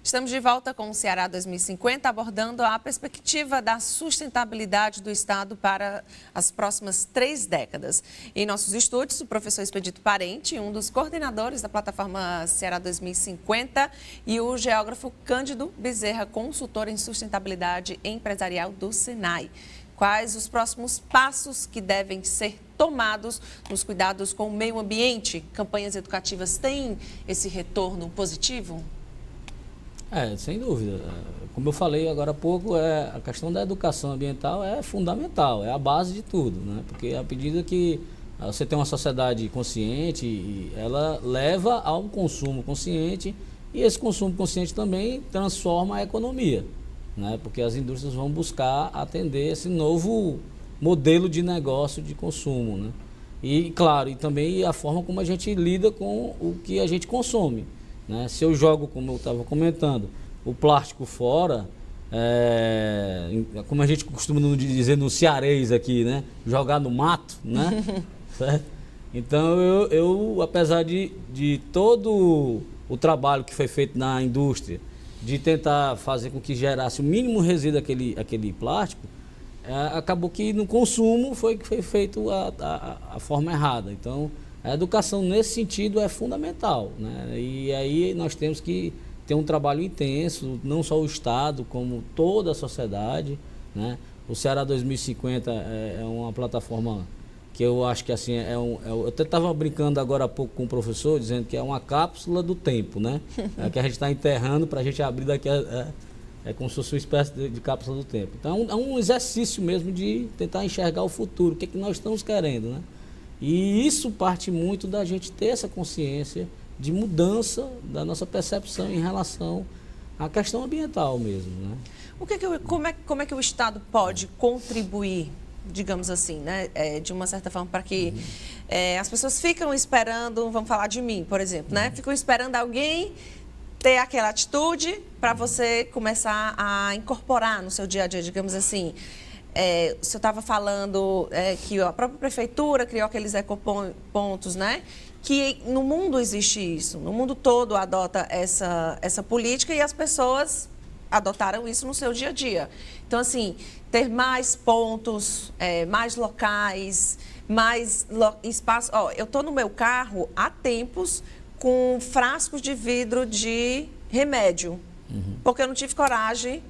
Estamos de volta com o Ceará 2050, abordando a perspectiva da sustentabilidade do Estado para as próximas 3 décadas. Em nossos estúdios, o professor Expedito Parente, um dos coordenadores da plataforma Ceará 2050, e o geógrafo Cândido Bezerra, consultor em sustentabilidade empresarial do Senai. Quais os próximos passos que devem ser tomados nos cuidados com o meio ambiente? Campanhas educativas têm esse retorno positivo? Sem dúvida. Como eu falei agora há pouco, a questão da educação ambiental é fundamental, é a base de tudo, né? Porque à medida que você tem uma sociedade consciente, ela leva a um consumo consciente e esse consumo consciente também transforma a economia, né? Porque as indústrias vão buscar atender esse novo modelo de negócio de consumo, né? E, claro, e também a forma como a gente lida com o que a gente consome, né? Se eu jogo, como eu estava comentando, o plástico fora, como a gente costuma dizer no cearês aqui, né? Jogar no mato, né? Certo? Então, eu apesar de todo o trabalho que foi feito na indústria, de tentar fazer com que gerasse o mínimo resíduo aquele plástico, acabou que no consumo foi feito a forma errada. Então, a educação nesse sentido é fundamental, né? E aí nós temos que ter um trabalho intenso, não só o Estado, como toda a sociedade, né? O Ceará 2050 é uma plataforma que eu acho que assim, eu até estava brincando agora há pouco com o professor, dizendo que é uma cápsula do tempo, né? Que a gente está enterrando para a gente abrir daqui é como se fosse uma espécie de cápsula do tempo. Então é um exercício mesmo de tentar enxergar o futuro, o que é que nós estamos querendo, né? E isso parte muito da gente ter essa consciência de mudança da nossa percepção em relação à questão ambiental mesmo, né? Como é que o Estado pode contribuir, digamos assim, né, de uma certa forma, para que as pessoas ficam esperando, vamos falar de mim, por exemplo, né? Ficam esperando alguém ter aquela atitude para você começar a incorporar no seu dia a dia, digamos assim. O senhor estava falando que a própria prefeitura criou aqueles ecopontos, né? Que no mundo existe isso, no mundo todo adota essa política e as pessoas adotaram isso no seu dia a dia. Então, assim, ter mais pontos, mais locais, mais espaço. Eu estou no meu carro há tempos com frascos de vidro de remédio, porque eu não tive coragem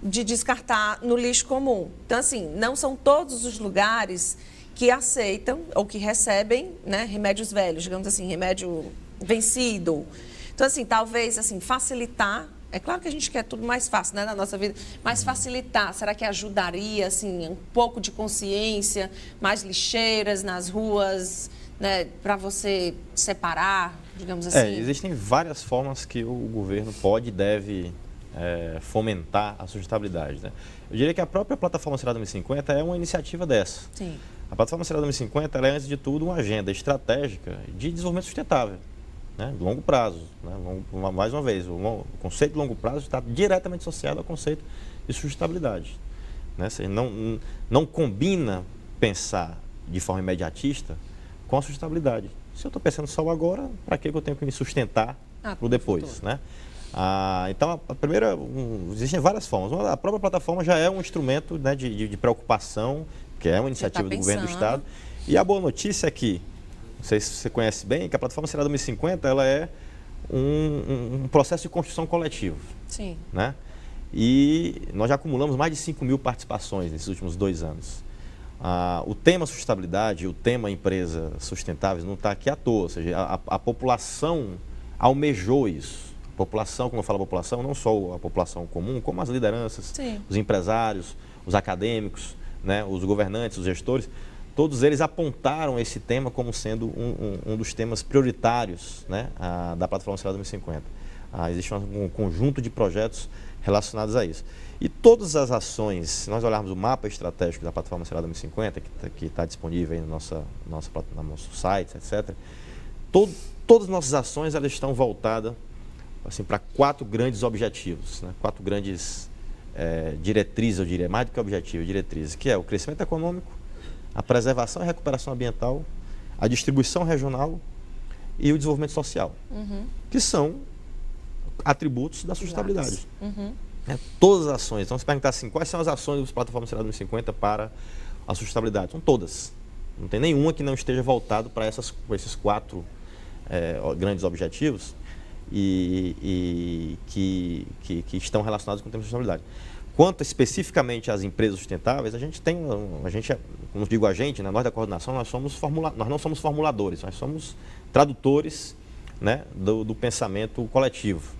de descartar no lixo comum. Então, assim, não são todos os lugares que aceitam ou que recebem, né, remédios velhos, digamos assim, remédio vencido. Então, assim, talvez assim, facilitar. É claro que a gente quer tudo mais fácil, né, na nossa vida, mas facilitar, será que ajudaria, assim, um pouco de consciência, mais lixeiras nas ruas, né, para você separar, digamos assim? Existem várias formas que o governo pode e deve fomentar a sustentabilidade, né? Eu diria que a própria plataforma Ceará 2050 é uma iniciativa dessa. Sim. A plataforma Ceará 2050 ela é, antes de tudo, uma agenda estratégica de desenvolvimento sustentável, né? Longo prazo, né? Mais uma vez, o conceito de longo prazo está diretamente associado ao conceito de sustentabilidade, né? Você não combina pensar de forma imediatista com a sustentabilidade. Se eu estou pensando só agora, para que eu tenho que me sustentar para o depois, né? Então, existem várias formas. A própria plataforma já é um instrumento, né, de preocupação, que é uma iniciativa do governo do Estado. E a boa notícia é que, não sei se você conhece bem, que a plataforma Ceará 2050 ela é um processo de construção coletivo. Sim. Né? E nós já acumulamos mais de 5.000 participações nesses últimos 2 anos. O tema sustentabilidade, o tema empresas sustentáveis não está aqui à toa, ou seja, a população almejou isso. A população, quando eu falo população, não só a população comum, como as lideranças, sim, os empresários, os acadêmicos, né, os governantes, os gestores, todos eles apontaram esse tema como sendo um dos temas prioritários, né, da plataforma Ceará 2050. Existe um conjunto de projetos relacionados a isso. E todas as ações, se nós olharmos o mapa estratégico da plataforma Ceará 2050, que está disponível aí no nosso site, etc., todas as nossas ações elas estão voltadas assim, para 4 grandes objetivos, né? 4 grandes diretrizes, eu diria, mais do que objetivos, diretrizes, que é o crescimento econômico, a preservação e recuperação ambiental, a distribuição regional e o desenvolvimento social, que são atributos da sustentabilidade. Todas as ações. Então, se perguntar assim, quais são as ações das plataformas Será 2050 para a sustentabilidade? São todas. Não tem nenhuma que não esteja voltado para esses 4 grandes objetivos e que estão relacionados com o tema de sustentabilidade. Quanto especificamente às empresas sustentáveis, como digo a gente, né, nós da coordenação, nós não somos formuladores, nós somos tradutores, né, do pensamento coletivo.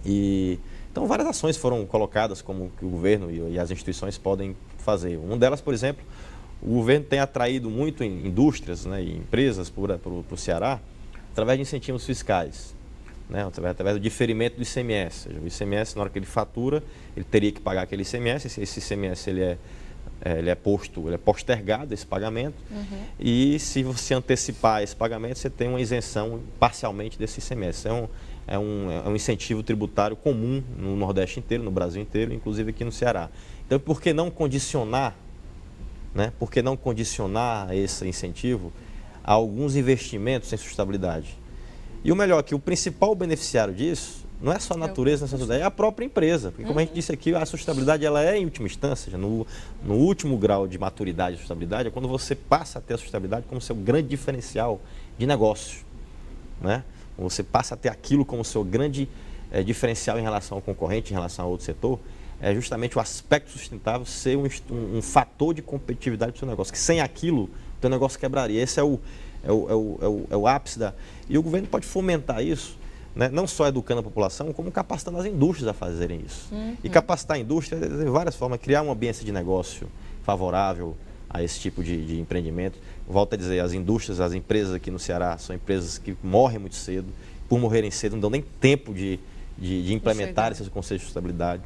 Então, várias ações foram colocadas como que o governo e as instituições podem fazer. Uma delas, por exemplo, o governo tem atraído muito indústrias, né, e empresas para o Ceará através de incentivos fiscais, né, através do diferimento do ICMS. Ou seja, o ICMS, na hora que ele fatura, ele teria que pagar aquele ICMS. Esse ICMS ele é postergado, esse pagamento. E se você antecipar esse pagamento, você tem uma isenção parcialmente desse ICMS. É um incentivo tributário comum no Nordeste inteiro, no Brasil inteiro, inclusive aqui no Ceará. Então, por que não condicionar, né? Por que não condicionar esse incentivo a alguns investimentos em sustentabilidade? E o melhor, que o principal beneficiário disso não é só a natureza, é a própria empresa. Porque, como a gente disse aqui, a sustentabilidade ela é, em última instância, no último grau de maturidade de sustentabilidade, é quando você passa a ter a sustentabilidade como seu grande diferencial de negócio, né? Você passa a ter aquilo como seu grande diferencial em relação ao concorrente, em relação a outro setor, é justamente o aspecto sustentável ser um fator de competitividade para o seu negócio, que sem aquilo, o seu negócio quebraria. Esse é o ápice da... E o governo pode fomentar isso, né? Não só educando a população, como capacitando as indústrias a fazerem isso. E capacitar a indústria de várias formas, criar um ambiente de negócio favorável a esse tipo de empreendimento. Volto a dizer, as indústrias, as empresas aqui no Ceará são empresas que morrem muito cedo, por morrerem cedo não dão nem tempo de implementar esses conceitos de sustentabilidade.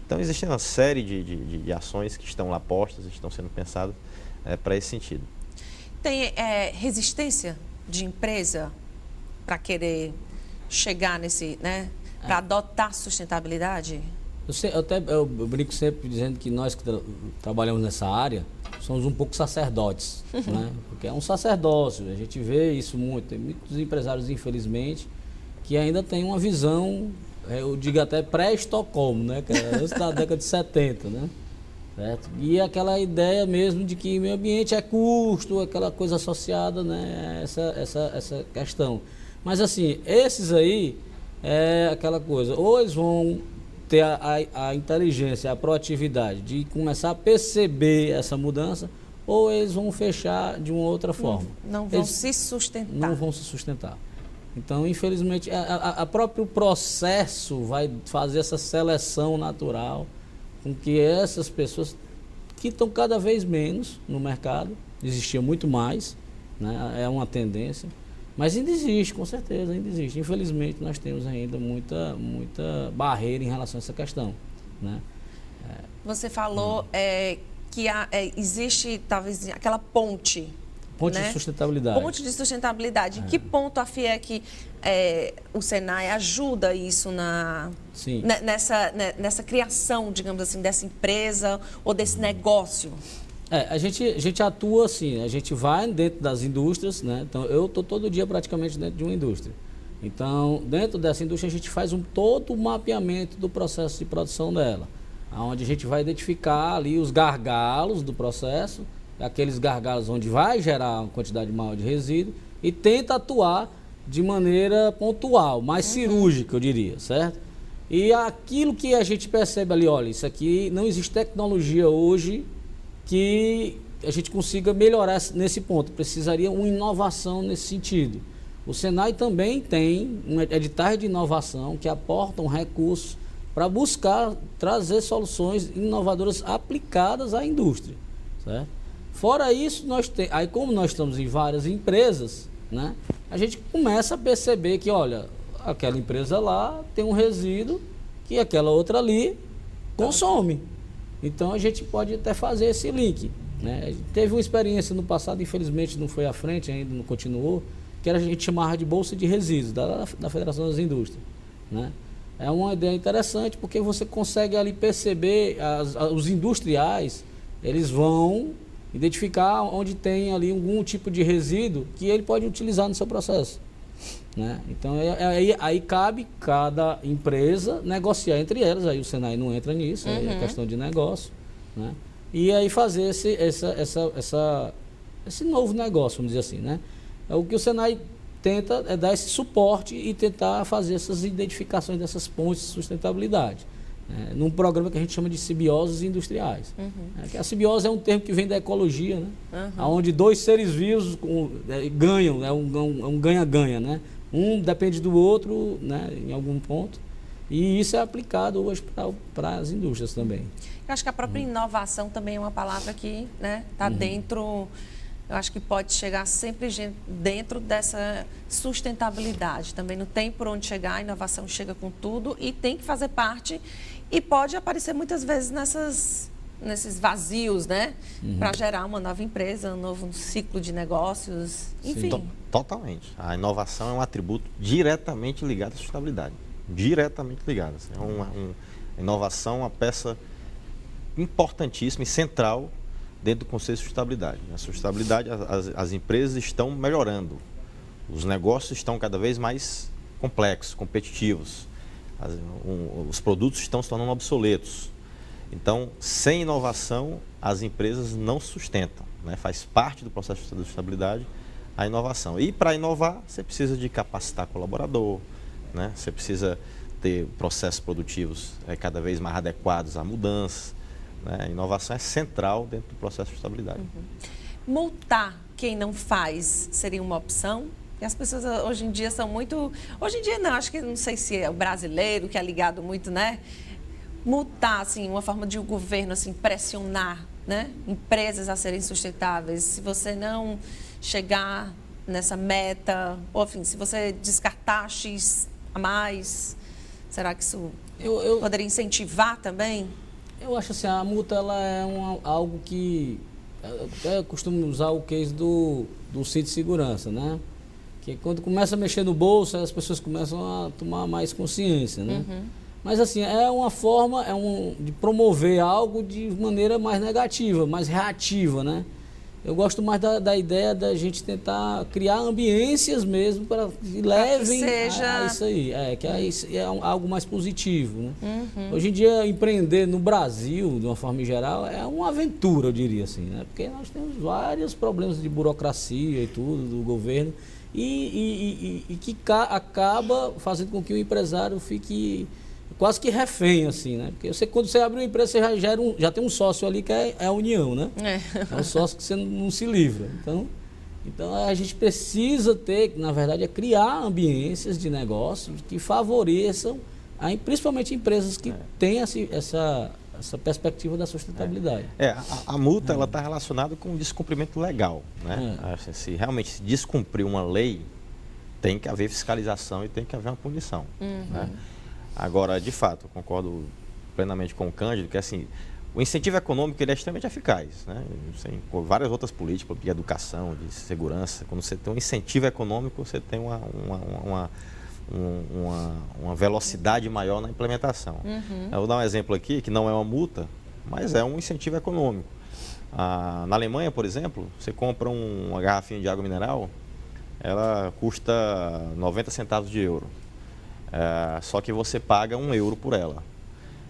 Então existe uma série de ações que estão lá postas, estão sendo pensadas para esse sentido. Tem resistência de empresa para querer chegar nesse, né, para adotar sustentabilidade? Eu brinco sempre dizendo que nós que trabalhamos nessa área somos um pouco sacerdotes, né? Porque é um sacerdócio, a gente vê isso muito. Tem muitos empresários, infelizmente, que ainda têm uma visão, eu digo até pré-Estocolmo, né? Que é antes da década de 70, né? Certo? E aquela ideia mesmo de que meio ambiente é custo, aquela coisa associada, né? Essa questão. Mas assim, esses aí é aquela coisa, ou eles vão ter a inteligência, a proatividade de começar a perceber essa mudança, ou eles vão fechar de uma outra forma. Não vão se sustentar. Não vão se sustentar. Então, infelizmente, a próprio processo vai fazer essa seleção natural com que essas pessoas que estão cada vez menos no mercado, existia muito mais, né? É uma tendência, mas ainda existe, com certeza, ainda existe. Infelizmente, nós temos ainda muita barreira em relação a essa questão, né? Você falou que existe, talvez, aquela ponte. Ponte, né, de sustentabilidade. Ponte de sustentabilidade. Em que ponto a FIEC, o Senai, ajuda isso nessa criação, digamos assim, dessa empresa ou desse negócio? A gente atua assim, a gente vai dentro das indústrias, né? Então, eu estou todo dia praticamente dentro de uma indústria. Então, dentro dessa indústria, a gente faz todo o mapeamento do processo de produção dela, onde a gente vai identificar ali os gargalos do processo, aqueles gargalos onde vai gerar uma quantidade maior de resíduo, e tenta atuar de maneira pontual, mais cirúrgica, eu diria, certo? E aquilo que a gente percebe ali, olha, isso aqui, não existe tecnologia hoje que a gente consiga melhorar nesse ponto. Precisaria uma inovação nesse sentido. O Senai também tem editais de inovação que aportam recursos para buscar trazer soluções inovadoras aplicadas à indústria, certo? Fora isso, aí como nós estamos em várias empresas, né, a gente começa a perceber que, olha, aquela empresa lá tem um resíduo que aquela outra ali consome. Então, a gente pode até fazer esse link, né? Teve uma experiência no passado, infelizmente não foi à frente, ainda não continuou, que a gente chamava de bolsa de resíduos, da Federação das Indústrias, né? É uma ideia interessante porque você consegue ali perceber, os industriais, eles vão identificar onde tem ali algum tipo de resíduo que ele pode utilizar no seu processo. Né? Então, aí cabe cada empresa negociar entre elas, aí o Senai não entra nisso, aí é questão de negócio, né? E aí fazer esse novo negócio, vamos dizer assim, né? O que o Senai tenta é dar esse suporte e tentar fazer essas identificações dessas pontes de sustentabilidade, né? Num programa que a gente chama de simbioses industriais. Que a simbiose é um termo que vem da ecologia, né? Onde dois seres vivos ganham, é um ganha-ganha, né? Um depende do outro, né, em algum ponto, e isso é aplicado hoje para as indústrias também. Eu acho que a própria inovação também é uma palavra que está dentro, eu acho que pode chegar sempre dentro dessa sustentabilidade. Também não tem por onde chegar, a inovação chega com tudo e tem que fazer parte e pode aparecer muitas vezes nesses vazios, né? Para gerar uma nova empresa, um novo ciclo de negócios, enfim. Sim, totalmente. A inovação é um atributo diretamente ligado à sustentabilidade. Diretamente ligado. A inovação é uma peça importantíssima e central dentro do conceito de sustentabilidade. A sustentabilidade, as empresas estão melhorando. Os negócios estão cada vez mais complexos, competitivos. Os produtos estão se tornando obsoletos. Então, sem inovação, as empresas não sustentam, né? Faz parte do processo de sustentabilidade a inovação. E para inovar, você precisa de capacitar colaborador, né? Você precisa ter processos produtivos cada vez mais adequados à mudança, né? A inovação é central dentro do processo de sustentabilidade. Multar quem não faz seria uma opção? E as pessoas hoje em dia são muito... Hoje em dia não, acho que não sei se é o brasileiro que é ligado muito, né? Multar, assim, uma forma de o governo assim, pressionar, né, empresas a serem sustentáveis. Se você não chegar nessa meta, ou enfim, se você descartar X a mais, será que isso poderia incentivar também? Eu acho assim, a multa ela é algo que... Eu costumo usar o case do cinto de segurança, né? Que quando começa a mexer no bolso, as pessoas começam a tomar mais consciência, né? Mas assim, é uma forma de promover algo de maneira mais negativa, mais reativa, né? Eu gosto mais da ideia da gente tentar criar ambiências mesmo para que levem a isso aí, que é algo mais positivo, né? Hoje em dia, empreender no Brasil, de uma forma geral, é uma aventura, eu diria assim, né? Porque nós temos vários problemas de burocracia e tudo, do governo, e que acaba fazendo com que o empresário fique quase que refém, assim, né? Porque quando você abre uma empresa, você já tem um sócio ali que é a união, né? É um sócio que você não se livra. Então a gente precisa ter, na verdade, é criar ambiências de negócio que favoreçam, principalmente empresas que têm essa perspectiva da sustentabilidade. A multa ela está relacionada com o descumprimento legal, né? Se realmente se descumprir uma lei, tem que haver fiscalização e tem que haver uma punição, né? Agora, de fato, eu concordo plenamente com o Cândido, que assim, o incentivo econômico ele é extremamente eficaz, né? Tem várias outras políticas de educação, de segurança. Quando você tem um incentivo econômico, você tem uma velocidade maior na implementação. Eu vou dar um exemplo aqui, que não é uma multa, mas é um incentivo econômico. Na Alemanha, por exemplo, você compra uma garrafinha de água mineral, ela custa 90 centavos de euro. Só que você paga €1 por ela.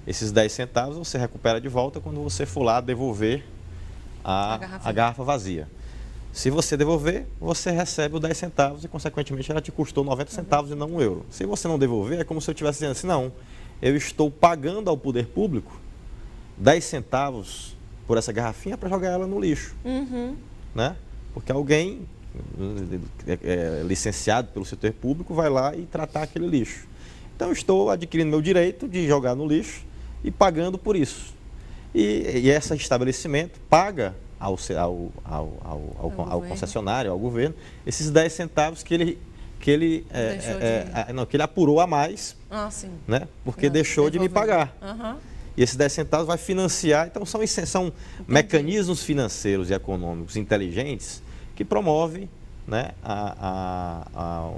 Esses 10 centavos você recupera de volta quando você for lá devolver a garrafa vazia. Se você devolver, você recebe os 10 centavos e, consequentemente, ela te custou 90 centavos e não €1. Se você não devolver, é como se eu estivesse dizendo assim, não, eu estou pagando ao poder público 10 centavos por essa garrafinha para jogar ela no lixo. Né? Porque alguém licenciado pelo setor público vai lá e tratar aquele lixo. Então, eu estou adquirindo meu direito de jogar no lixo e pagando por isso. E esse estabelecimento paga ao concessionário, ao governo, esses 10 centavos que ele apurou a mais, né? Porque deixou de me pagar. E esses 10 centavos vai financiar. Então, são mecanismos financeiros e econômicos inteligentes que promovem, né,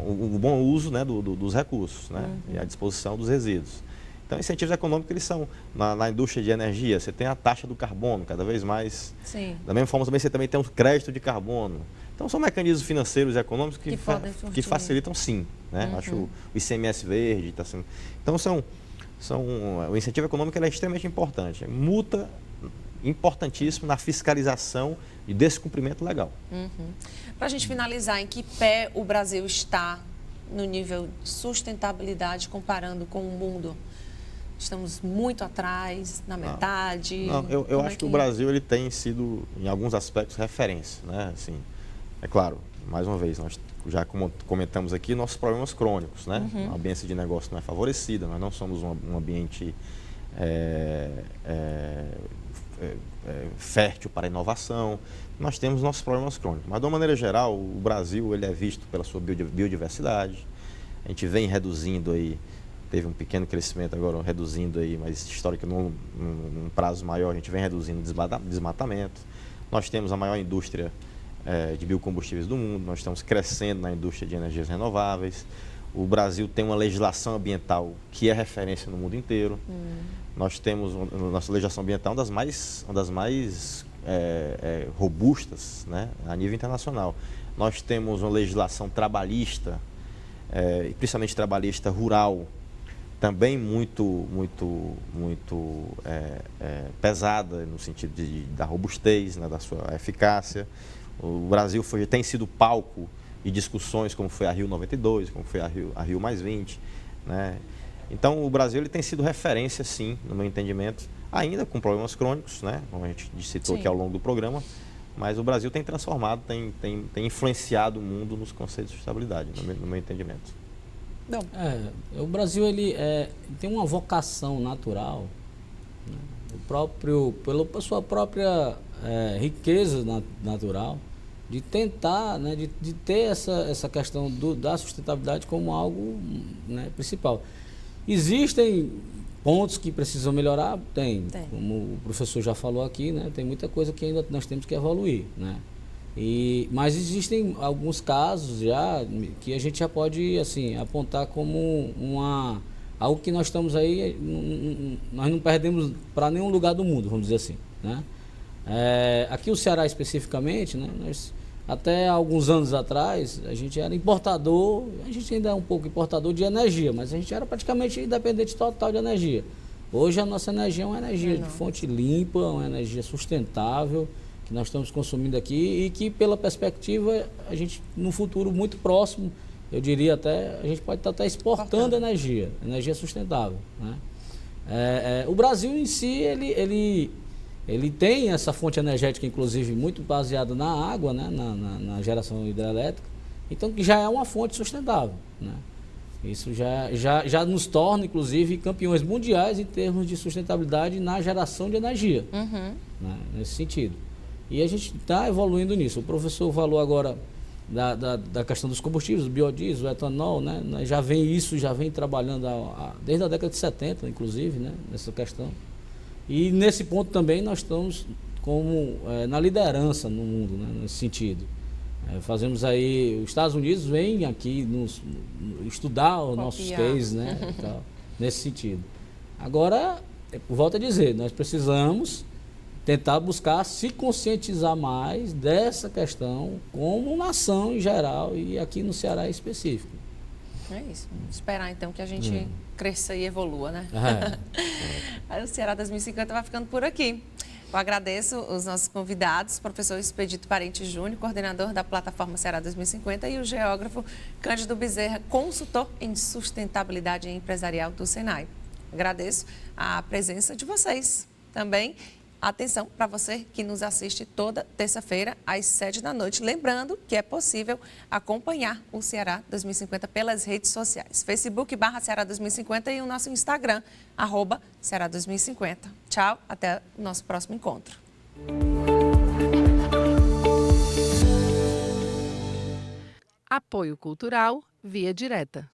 o bom uso, né, dos recursos, né, e a disposição dos resíduos. Então, incentivos econômicos, eles são, na indústria de energia, você tem a taxa do carbono, cada vez mais. Da mesma forma, também você também tem um crédito de carbono. Então, são mecanismos financeiros e econômicos que que facilitam, sim. Né? Acho o ICMS verde está sendo... Então, o incentivo econômico é extremamente importante. Multa importantíssimo na fiscalização e descumprimento legal. Para a gente finalizar, em que pé o Brasil está no nível de sustentabilidade comparando com o mundo? Estamos muito atrás, na metade? Não, eu acho que o Brasil ele tem sido, em alguns aspectos, referência. Né? Assim, é claro, mais uma vez, nós já comentamos aqui nossos problemas crônicos. Né? A ambiência de negócio não é favorecida, nós não somos um ambiente fértil para a inovação. Nós temos nossos problemas crônicos. Mas, de uma maneira geral, o Brasil ele é visto pela sua biodiversidade. A gente vem reduzindo aí, teve um pequeno crescimento agora, reduzindo aí, mas histórico num prazo maior, a gente vem reduzindo desmatamento. Nós temos a maior indústria de biocombustíveis do mundo, nós estamos crescendo na indústria de energias renováveis. O Brasil tem uma legislação ambiental que é referência no mundo inteiro. Nós temos, nossa legislação ambiental uma das mais robustas, né, a nível internacional. Nós temos uma legislação trabalhista, principalmente trabalhista rural, também muito pesada no sentido da robustez, né, da sua eficácia. O Brasil tem sido palco de discussões como foi a Rio 92, como foi a Rio +20, né? Então, o Brasil ele tem sido referência, sim, no meu entendimento, ainda com problemas crônicos, né, como a gente citou aqui ao longo do programa, mas o Brasil tem transformado, tem influenciado o mundo nos conceitos de sustentabilidade, no meu entendimento. Não. O Brasil ele tem uma vocação natural, né, pela sua própria riqueza natural, de tentar, né, de ter essa questão da sustentabilidade como algo, né, principal. Existem pontos que precisam melhorar? Tem. Como o professor já falou aqui, né, tem muita coisa que ainda nós temos que evoluir. Né? Mas existem alguns casos já que a gente já pode assim, apontar como algo que nós estamos aí, nós não perdemos para nenhum lugar do mundo, vamos dizer assim. Né? Aqui o Ceará especificamente, né, até alguns anos atrás, a gente era importador, a gente ainda é um pouco importador de energia, mas a gente era praticamente independente total de energia. Hoje a nossa energia é uma energia de fonte limpa, uma energia sustentável, que nós estamos consumindo aqui e que pela perspectiva, a gente no futuro muito próximo, eu diria até, a gente pode estar até exportando energia sustentável. Né? O Brasil em si, ele tem essa fonte energética, inclusive, muito baseada na água, né, na geração hidrelétrica, então que já é uma fonte sustentável. Né? Isso já nos torna, inclusive, campeões mundiais em termos de sustentabilidade na geração de energia, né, nesse sentido. E a gente está evoluindo nisso. O professor falou agora da questão dos combustíveis, o biodiesel, o etanol, né, já vem trabalhando desde a década de 70, inclusive, né, nessa questão. E nesse ponto também nós estamos na liderança no mundo, né, nesse sentido. Fazemos aí, os Estados Unidos vêm aqui estudar os nossos cases, né, e tal, nesse sentido. Agora, volto a dizer, nós precisamos tentar buscar se conscientizar mais dessa questão como nação em geral e aqui no Ceará em específico. É isso. Vamos esperar então que a gente cresça e evolua, né? Aí o Ceará 2050 vai ficando por aqui. Eu agradeço os nossos convidados, o professor Expedito Parente Júnior, coordenador da plataforma Ceará 2050, e o geógrafo Cândido Bezerra, consultor em sustentabilidade empresarial do Senai. Agradeço a presença de vocês também. Atenção para você que nos assiste toda terça-feira às 19h. Lembrando que é possível acompanhar o Ceará 2050 pelas redes sociais. Facebook/Ceará 2050 e o nosso Instagram, @Ceará 2050. Tchau, até o nosso próximo encontro. Apoio Cultural Via Direta.